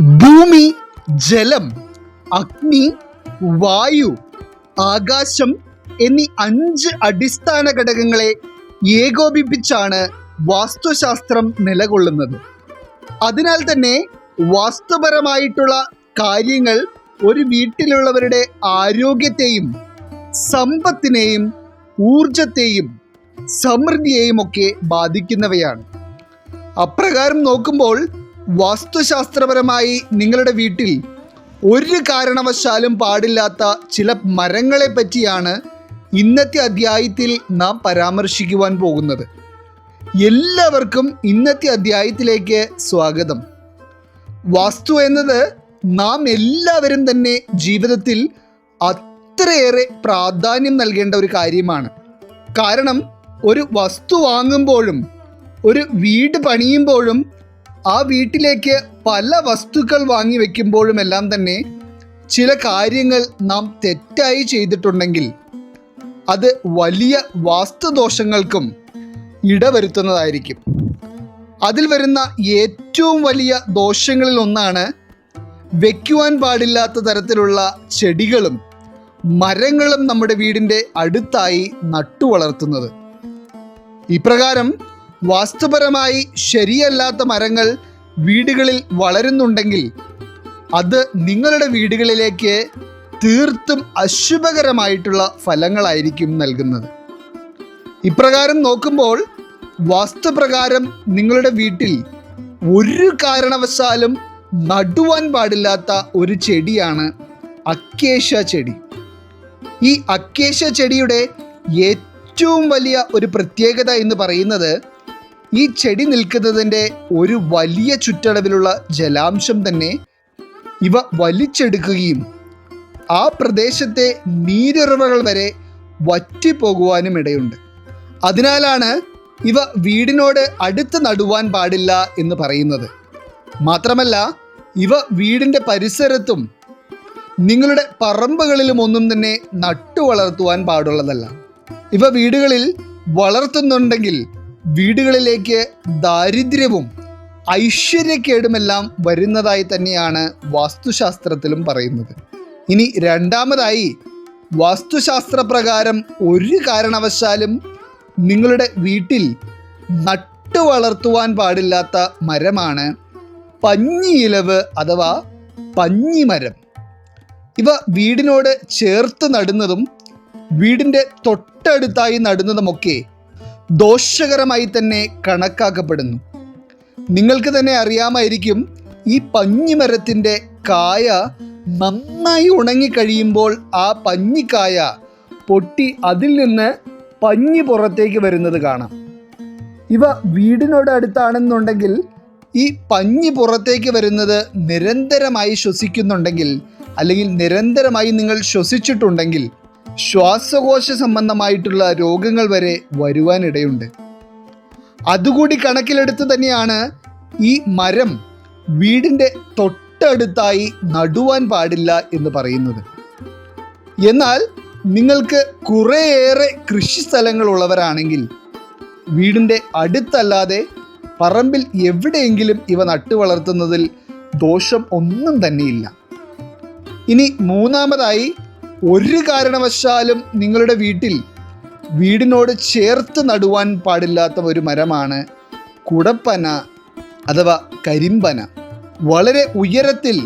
ഭൂമി, ജലം, അഗ്നി, വായു, ആകാശം എന്നീ 5 അടിസ്ഥാന ഘടകങ്ങളെ ഏകോപിപ്പിച്ചാണ് വാസ്തുശാസ്ത്രം നിലകൊള്ളുന്നത്. അതിനാൽ തന്നെ വാസ്തുപരമായിട്ടുള്ള കാര്യങ്ങൾ ഒരു വീട്ടിലുള്ളവരുടെ ആരോഗ്യത്തെയും സമ്പത്തിനെയും ഊർജത്തെയും സമൃദ്ധിയെയും ഒക്കെ ബാധിക്കുന്നവയാണ്. അപ്രകാരം നോക്കുമ്പോൾ വാസ്തുശാസ്ത്രപരമായി നിങ്ങളുടെ വീട്ടിൽ ഒരു കാരണവശാലും പാടില്ലാത്ത ചില മരങ്ങളെ പറ്റിയാണ് ഇന്നത്തെ അധ്യായത്തിൽ നാം പരാമർശിക്കുവാൻ പോകുന്നത്. എല്ലാവർക്കും ഇന്നത്തെ അധ്യായത്തിലേക്ക് സ്വാഗതം. വാസ്തു എന്നത് നാം എല്ലാവരും തന്നെ ജീവിതത്തിൽ അത്രയേറെ പ്രാധാന്യം നൽകേണ്ട ഒരു കാര്യമാണ്. കാരണം ഒരു വസ്തു വാങ്ങുമ്പോഴും ഒരു വീട് പണിയുമ്പോഴും ആ വീട്ടിലേക്ക് പല വസ്തുക്കൾ വാങ്ങി വെക്കുമ്പോഴും എല്ലാം തന്നെ ചില കാര്യങ്ങൾ നാം തെറ്റായി ചെയ്തിട്ടുണ്ടെങ്കിൽ അത് വലിയ വാസ്തുദോഷങ്ങൾക്കും ഇടവരുത്തുന്നതായിരിക്കും. അതിൽ വരുന്ന ഏറ്റവും വലിയ ദോഷങ്ങളിൽ ഒന്നാണ് വയ്ക്കുവാൻ പാടില്ലാത്ത തരത്തിലുള്ള ചെടികളും മരങ്ങളും നമ്മുടെ വീടിൻ്റെ അടുത്തായി നട്ടുവളർത്തുന്നത്. ഇപ്രകാരം വാസ്തുപരമായി ശരിയല്ലാത്ത മരങ്ങൾ വീടുകളിൽ വളരുന്നുണ്ടെങ്കിൽ അത് നിങ്ങളുടെ വീടുകളിലേക്ക് തീർത്തും അശുഭകരമായിട്ടുള്ള ഫലങ്ങളായിരിക്കും നൽകുന്നത്. ഇപ്രകാരം നോക്കുമ്പോൾ വാസ്തുപ്രകാരം നിങ്ങളുടെ വീട്ടിൽ ഒരു കാരണവശാലും നടുവാൻ പാടില്ലാത്ത ഒരു ചെടിയാണ് അക്കേഷ്യ ചെടി. ഈ അക്കേഷ്യ ചെടിയുടെ ഏറ്റവും വലിയ ഒരു പ്രത്യേകത എന്ന് പറയുന്നത് ഈ ചെടി നിൽക്കുന്നതിൻ്റെ ഒരു വലിയ ചുറ്റളവിലുള്ള ജലാംശം തന്നെ ഇവ വലിച്ചെടുക്കുകയും ആ പ്രദേശത്തെ നീരുറവകൾ വരെ വറ്റിപ്പോകുവാനും ഇടയുണ്ട്. അതിനാലാണ് ഇവ വീടിനോട് അടുത്ത് നടുവാൻ പാടില്ല എന്ന് പറയുന്നത്. മാത്രമല്ല ഇവ വീടിൻ്റെ പരിസരത്തും നിങ്ങളുടെ പറമ്പുകളിലും ഒന്നും തന്നെ നട്ടു വളർത്തുവാൻ പാടുള്ളതല്ല. ഇവ വീടുകളിൽ വളർത്തുന്നുണ്ടെങ്കിൽ വീടുകളിലേക്ക് ദാരിദ്ര്യവും ഐശ്വര്യക്കേടുമെല്ലാം വരുന്നതായി തന്നെയാണ് വാസ്തുശാസ്ത്രത്തിലും പറയുന്നത്. ഇനി രണ്ടാമതായി വാസ്തുശാസ്ത്രപ്രകാരം ഒരു കാരണവശാലും നിങ്ങളുടെ വീട്ടിൽ നട്ടു വളർത്തുവാൻ പാടില്ലാത്ത മരമാണ് പഞ്ഞിയിലവ് അഥവാ പഞ്ഞിമരം. ഇവ വീടിനോട് ചേർത്ത് നടുന്നതും വീടിൻ്റെ തൊട്ടടുത്തായി നടുന്നതുമൊക്കെ ദോഷകരമായി തന്നെ കണക്കാക്കപ്പെടുന്നു. നിങ്ങൾക്ക് തന്നെ അറിയാമായിരിക്കും, ഈ പഞ്ഞിമരത്തിൻ്റെ കായ നന്നായി ഉണങ്ങിക്കഴിയുമ്പോൾ ആ പഞ്ഞിക്കായ പൊട്ടി അതിൽ നിന്ന് പഞ്ഞി പുറത്തേക്ക് വരുന്നത് കാണാം. ഇവ വീടിനോട് അടുത്താണെന്നുണ്ടെങ്കിൽ ഈ പഞ്ഞി പുറത്തേക്ക് വരുന്നത് നിരന്തരമായി ശ്വസിക്കുന്നുണ്ടെങ്കിൽ അല്ലെങ്കിൽ നിരന്തരമായി നിങ്ങൾ ശ്വസിച്ചിട്ടുണ്ടെങ്കിൽ ശ്വാസകോശ സംബന്ധമായിട്ടുള്ള രോഗങ്ങൾ വരെ വരുവാനിടയുണ്ട്. അതുകൂടി കണക്കിലെടുത്ത് തന്നെയാണ് ഈ മരം വീടിൻ്റെ തൊട്ടടുത്തായി നടുവാൻ പാടില്ല എന്ന് പറയുന്നത്. എന്നാൽ നിങ്ങൾക്ക് കുറേയേറെ കൃഷി സ്ഥലങ്ങളുള്ളവരാണെങ്കിൽ വീടിൻ്റെ അടുത്തല്ലാതെ പറമ്പിൽ എവിടെയെങ്കിലും ഇവ നട്ടു വളർത്തുന്നതിൽ ദോഷം ഒന്നും തന്നെയില്ല. ഇനി മൂന്നാമതായി ഒരു കാരണവശാലും നിങ്ങളുടെ വീടിനോട് ചേർത്ത് നടുവാൻ പാടില്ലാത്ത ഒരു മരമാണ് കുടപ്പന അഥവാ കരിമ്പന. വളരെ ഉയരത്തിൽ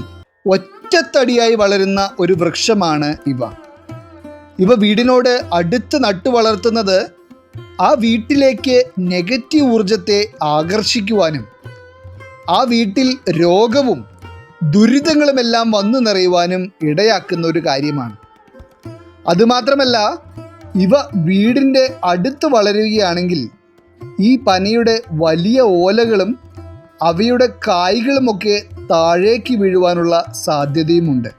ഒറ്റത്തടിയായി വളരുന്ന ഒരു വൃക്ഷമാണ് ഇവ വീടിനോട് അടുത്ത് നട്ടു വളർത്തുന്നത് ആ വീട്ടിലേക്ക് നെഗറ്റീവ് ഊർജത്തെ ആകർഷിക്കുവാനും ആ വീട്ടിൽ രോഗവും ദുരിതങ്ങളുമെല്ലാം വന്നു നിറയുവാനും ഇടയാക്കുന്ന ഒരു കാര്യമാണ്. അതുമാത്രമല്ല ഇവ വീടിൻ്റെ അടുത്ത് വളരുകയാണെങ്കിൽ ഈ പനയുടെ വലിയ ഓലകളും അവയുടെ കായ്കളുമൊക്കെ താഴേക്ക് വീഴുവാനുള്ള സാധ്യതയുമുണ്ട്.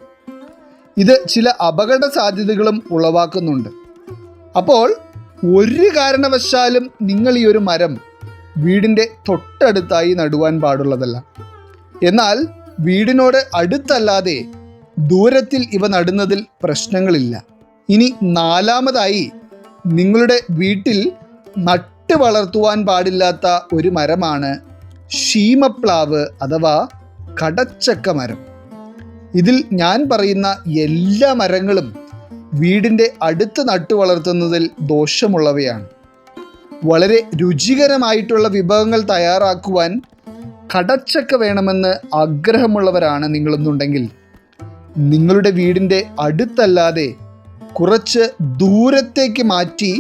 ഇത് ചില അപകട സാധ്യതകളും ഉളവാക്കുന്നുണ്ട്. അപ്പോൾ ഒരു കാരണവശാലും നിങ്ങൾ ഈ ഒരു മരം വീടിൻ്റെ തൊട്ടടുത്തായി നടുവാൻ പാടുള്ളതല്ല. എന്നാൽ വീടിനോട് അടുത്തല്ലാതെ ദൂരത്തിൽ ഇവ നടുന്നതിൽ പ്രശ്നങ്ങളില്ല. ഇനി നാലാമതായി നിങ്ങളുടെ വീട്ടിൽ നട്ട് വളർത്തുവാൻ പാടില്ലാത്ത ഒരു മരമാണ് ശീമപ്ലാവ് അഥവാ കടച്ചക്ക മരം. ഇതിൽ ഞാൻ പറയുന്ന എല്ലാ മരങ്ങളും വീടിൻ്റെ അടുത്ത് നട്ടു വളർത്തുന്നതിൽ ദോഷമുള്ളവയാണ്. വളരെ രുചികരമായിട്ടുള്ള വിഭവങ്ങൾ തയ്യാറാക്കുവാൻ കടച്ചക്ക വേണമെന്ന് ആഗ്രഹമുള്ളവരാണ് നിങ്ങളെന്നുണ്ടെങ്കിൽ നിങ്ങളുടെ വീടിൻ്റെ അടുത്തല്ലാതെ കുറച്ച് ദൂരത്തേക്ക് മാറ്റി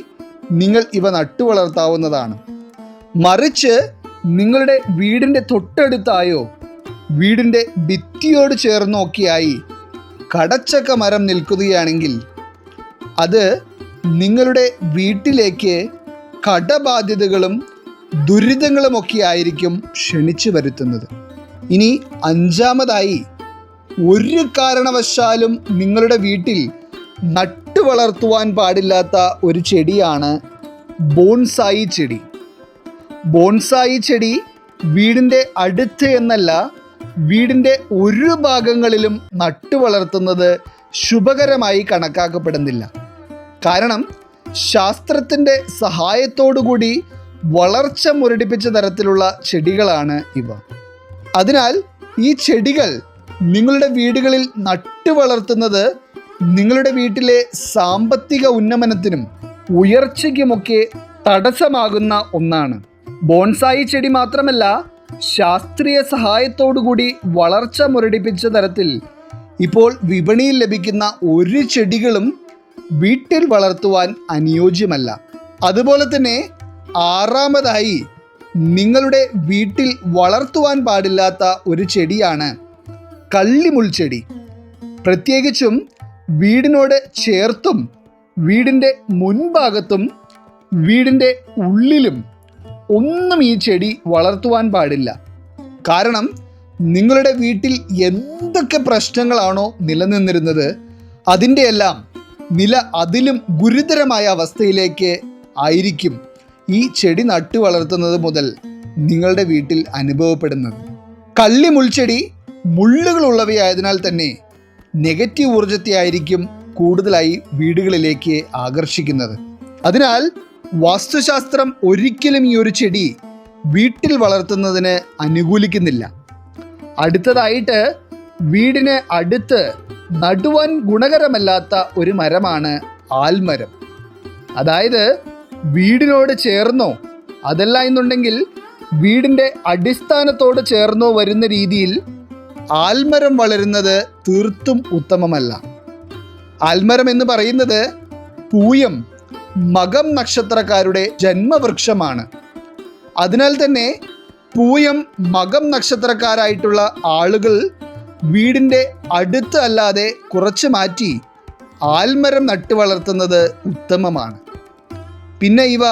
നിങ്ങൾ ഇവ നട്ടു വളർത്താവുന്നതാണ്. മറിച്ച് നിങ്ങളുടെ വീടിൻ്റെ തൊട്ടടുത്തായോ വീടിൻ്റെ ഭിത്തിയോട് ചേർന്നൊക്കെയായി കടച്ചക്ക മരം നിൽക്കുകയാണെങ്കിൽ അത് നിങ്ങളുടെ വീട്ടിലേക്ക് കടബാധ്യതകളും ദുരിതങ്ങളുമൊക്കെ ആയിരിക്കും ക്ഷണിച്ചു വരുത്തുന്നത്. ഇനി അഞ്ചാമതായി, ഒരു കാരണവശാലും നിങ്ങളുടെ വീട്ടിൽ നട്ടു വളർത്തുവാൻ പാടില്ലാത്ത ഒരു ചെടിയാണ് ബോൺസായി ചെടി. ബോൺസായി ചെടി വീടിൻ്റെ അടുത്ത് എന്നല്ല, വീടിൻ്റെ ഒരു ഭാഗങ്ങളിലും നട്ടു വളർത്തുന്നത് ശുഭകരമായി കണക്കാക്കപ്പെടുന്നില്ല. കാരണം ശാസ്ത്രത്തിൻ്റെ സഹായത്തോടുകൂടി വളർച്ച മുരടിപ്പിച്ച തരത്തിലുള്ള ചെടികളാണ് ഇവ. അതിനാൽ ഈ ചെടികൾ നിങ്ങളുടെ വീടുകളിൽ നട്ടു വളർത്തുന്നത് നിങ്ങളുടെ വീട്ടിലെ സാമ്പത്തിക ഉന്നമനത്തിനും ഉയർച്ചയ്ക്കുമൊക്കെ തടസ്സമാകുന്ന ഒന്നാണ്. ബോൺസായി ചെടി മാത്രമല്ല, ശാസ്ത്രീയ സഹായത്തോടുകൂടി വളർച്ച മുരടിപ്പിച്ച തരത്തിൽ ഇപ്പോൾ വിപണിയിൽ ലഭിക്കുന്ന ഒരു ചെടികളും വീട്ടിൽ വളർത്തുവാൻ അനുയോജ്യമല്ല. അതുപോലെ തന്നെ ആറാമതായി, നിങ്ങളുടെ വീട്ടിൽ വളർത്തുവാൻ പാടില്ലാത്ത ഒരു ചെടിയാണ് കള്ളിമുൾച്ചെടി. പ്രത്യേകിച്ചും വീടിനോട് ചേർത്തും വീടിൻ്റെ മുൻഭാഗത്തും വീടിൻ്റെ ഉള്ളിലും ഒന്നും ഈ ചെടി വളർത്തുവാൻ പാടില്ല. കാരണം നിങ്ങളുടെ വീട്ടിൽ എന്തൊക്കെ പ്രശ്നങ്ങളാണോ നിലനിന്നിരുന്നത് അതിൻ്റെ എല്ലാം നില അതിലും ഗുരുതരമായ അവസ്ഥയിലേക്ക് ആയിരിക്കും ഈ ചെടി നട്ടു വളർത്തുന്നത് മുതൽ നിങ്ങളുടെ വീട്ടിൽ അനുഭവപ്പെടുന്നത്. കള്ളിമുൾച്ചെടി മുള്ളുകളുള്ളവയായതിനാൽ തന്നെ നെഗറ്റീവ് ഊർജത്തെ ആയിരിക്കും കൂടുതലായി വീടുകളിലേക്ക് ആകർഷിക്കുന്നത്. അതിനാൽ വാസ്തുശാസ്ത്രം ഒരിക്കലും ഈ ഒരു ചെടി വീട്ടിൽ വളർത്തുന്നതിന് അനുകൂലിക്കുന്നില്ല. അടുത്തതായിട്ട്, വീടിന് അടുത്ത് നടുവാൻ ഗുണകരമല്ലാത്ത ഒരു മരമാണ് ആൽമരം. അതായത് വീടിനോട് ചേർന്നോ അതല്ല എന്നുണ്ടെങ്കിൽ വീടിൻ്റെ അടിസ്ഥാനത്തോട് ചേർന്നോ വരുന്ന രീതിയിൽ ആൽമരം വളരുന്നത് തീർത്തും ഉത്തമമല്ല. ആൽമരം എന്ന് പറയുന്നത് പൂയം, മകം നക്ഷത്രക്കാരുടെ ജന്മവൃക്ഷമാണ്. അതിനാൽ തന്നെ പൂയം, മകം നക്ഷത്രക്കാരായിട്ടുള്ള ആളുകൾ വീടിൻ്റെ അടുത്ത് അല്ലാതെ കുറച്ച് മാറ്റി ആൽമരം നട്ടു വളർത്തുന്നത് ഉത്തമമാണ്. പിന്നെ ഇവ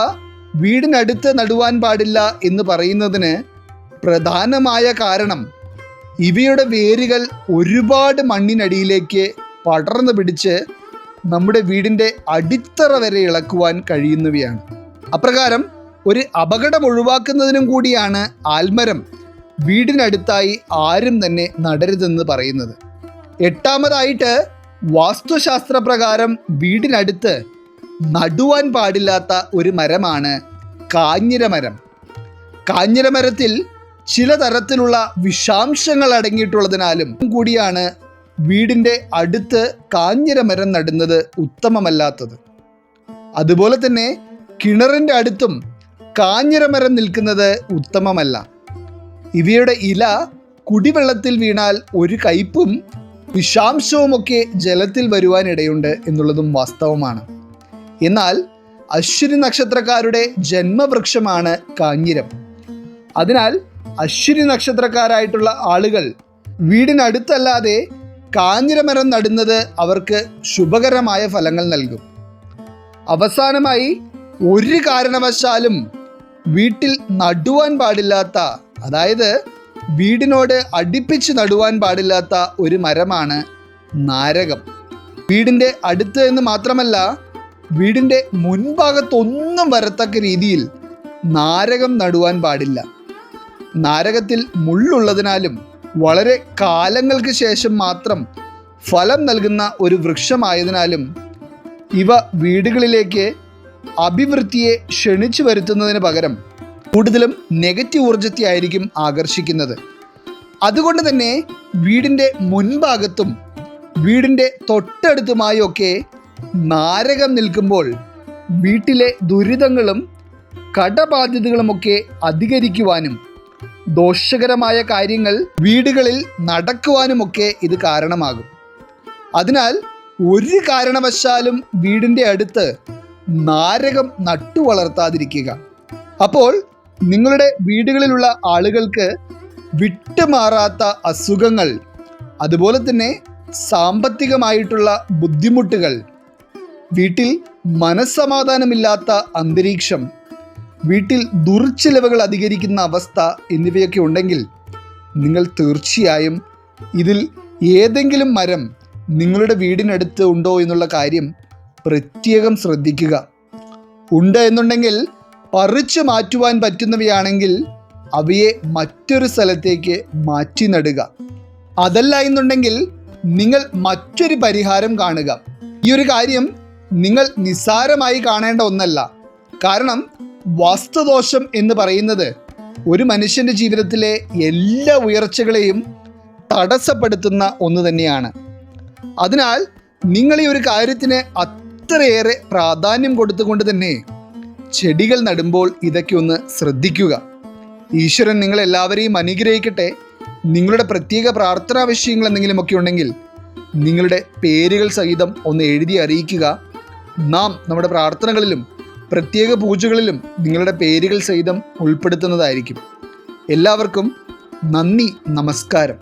വീടിനടുത്ത് നടുവാൻ പാടില്ല എന്ന് പറയുന്നതിന് പ്രധാനമായ കാരണം ഇവയുടെ വേരുകൾ ഒരുപാട് മണ്ണിനടിയിലേക്ക് പടർന്നു പിടിച്ച് നമ്മുടെ വീടിൻ്റെ അടിത്തറ വരെ ഇളക്കുവാൻ കഴിയുന്നവയാണ്. അപ്രകാരം ഒരു അപകടം ഒഴിവാക്കുന്നതിനും കൂടിയാണ് ആൽമരം വീടിനടുത്തായി ആരും തന്നെ നടരുതെന്ന് പറയുന്നത്. എട്ടാമതായിട്ട്, വാസ്തുശാസ്ത്രപ്രകാരം വീടിനടുത്ത് നടുവാൻ പാടില്ലാത്ത ഒരു മരമാണ് കാഞ്ഞിരമരം. കാഞ്ഞിരമരത്തിൽ ചില തരത്തിലുള്ള വിഷാംശങ്ങൾ അടങ്ങിയിട്ടുള്ളതിനാലും കൂടിയാണ് വീടിൻ്റെ അടുത്ത് കാഞ്ഞിരമരം നടുന്നത് ഉത്തമമല്ലാത്തത്. അതുപോലെ തന്നെ കിണറിൻ്റെ അടുത്തും കാഞ്ഞിരമരം നിൽക്കുന്നത് ഉത്തമമല്ല. ഇവയുടെ ഇല കുടിവെള്ളത്തിൽ വീണാൽ ഒരു കയ്പും വിഷാംശവുമൊക്കെ ജലത്തിൽ വരുവാനിടയുണ്ട് എന്നുള്ളതും വാസ്തവമാണ്. എന്നാൽ അശ്വിനി നക്ഷത്രക്കാരുടെ ജന്മവൃക്ഷമാണ് കാഞ്ഞിരം. അതിനാൽ അശ്വിനി നക്ഷത്രക്കാരായിട്ടുള്ള ആളുകൾ വീടിനടുത്തല്ലാതെ കാഞ്ഞിരമരം നടുന്നത് അവർക്ക് ശുഭകരമായ ഫലങ്ങൾ നൽകും. അവസാനമായി, ഒരു കാരണവശാലും വീട്ടിൽ നടുവാൻ പാടില്ലാത്ത, അതായത് വീടിനോട് അടുപ്പിച്ച് നടുവാൻ പാടില്ലാത്ത ഒരു മരമാണ് നാരകം. വീടിൻ്റെ അടുത്ത് എന്ന് മാത്രമല്ല, വീടിൻ്റെ മുൻഭാഗത്തൊന്നും വരത്തക്ക രീതിയിൽ നാരകം നടുവാൻ പാടില്ല. നാരകത്തിൽ മുള്ളുള്ളതിനാലും വളരെ കാലങ്ങൾക്ക് ശേഷം മാത്രം ഫലം നൽകുന്ന ഒരു വൃക്ഷമായതിനാലും ഇവ വീടുകളിലേക്ക് അഭിവൃദ്ധിയെ ക്ഷണിച്ചു വരുത്തുന്നതിന് പകരം കൂടുതലും നെഗറ്റീവ് ഊർജത്തെ ആയിരിക്കും ആകർഷിക്കുന്നത്. അതുകൊണ്ട് തന്നെ വീടിൻ്റെ മുൻഭാഗത്തും വീടിൻ്റെ തൊട്ടടുത്തുമായൊക്കെ നാരകം നിൽക്കുമ്പോൾ വീട്ടിലെ ദുരിതങ്ങളും കടബാധ്യതകളുമൊക്കെ അധികരിക്കുവാനും ദോഷകരമായ കാര്യങ്ങൾ വീടുകളിൽ നടക്കുവാനുമൊക്കെ ഇത് കാരണമാകും. അതിനാൽ ഒരു കാരണവശാലും വീടിൻ്റെ അടുത്ത് നാരകം നട്ടുവളർത്താതിരിക്കുക. അപ്പോൾ നിങ്ങളുടെ വീടുകളിലുള്ള ആളുകൾക്ക് വിട്ടുമാറാത്ത അസുഖങ്ങൾ, അതുപോലെ തന്നെ സാമ്പത്തികമായിട്ടുള്ള ബുദ്ധിമുട്ടുകൾ, വീട്ടിൽ മനസ്സമാധാനമില്ലാത്ത അന്തരീക്ഷം, വീട്ടിൽ ദുർച്ചിലവുകൾ അധികരിക്കുന്ന അവസ്ഥ എന്നിവയൊക്കെ ഉണ്ടെങ്കിൽ നിങ്ങൾ തീർച്ചയായും ഇതിൽ ഏതെങ്കിലും മരം നിങ്ങളുടെ വീടിനടുത്ത് ഉണ്ടോ എന്നുള്ള കാര്യം പ്രത്യേകം ശ്രദ്ധിക്കുക. ഉണ്ട് എന്നുണ്ടെങ്കിൽ പറിച്ചു മാറ്റുവാൻ പറ്റുന്നവയാണെങ്കിൽ അവയെ മറ്റൊരു സ്ഥലത്തേക്ക് മാറ്റി നടുക. അതല്ല എന്നുണ്ടെങ്കിൽ നിങ്ങൾ മറ്റൊരു പരിഹാരം കാണുക. ഈ ഒരു കാര്യം നിങ്ങൾ നിസ്സാരമായി കാണേണ്ട ഒന്നല്ല. കാരണം വാസ്തുദോഷം എന്ന് പറയുന്നത് ഒരു മനുഷ്യൻ്റെ ജീവിതത്തിലെ എല്ലാ ഉയർച്ചകളെയും തടസ്സപ്പെടുത്തുന്ന ഒന്ന് തന്നെയാണ്. അതിനാൽ നിങ്ങൾ ഈ ഒരു കാര്യത്തിന് അത്രയേറെ പ്രാധാന്യം കൊടുത്തുകൊണ്ട് തന്നെ ചെടികൾ നടുമ്പോൾ ഇതൊക്കെ ഒന്ന് ശ്രദ്ധിക്കുക. ഈശ്വരൻ നിങ്ങളെല്ലാവരെയും അനുഗ്രഹിക്കട്ടെ. നിങ്ങളുടെ പ്രത്യേക പ്രാർത്ഥനാ വിഷയങ്ങൾ എന്തെങ്കിലുമൊക്കെ ഉണ്ടെങ്കിൽ നിങ്ങളുടെ പേരുകൾ സഹിതം ഒന്ന് എഴുതി അറിയിക്കുക. നാം നമ്മുടെ പ്രാർത്ഥനകളിലും പ്രത്യേക പൂജകളിലും നിങ്ങളുടെ പേരുകൾ സഹിതം ഉൾപ്പെടുത്തുന്നതായിരിക്കും. എല്ലാവർക്കും നന്ദി, നമസ്കാരം.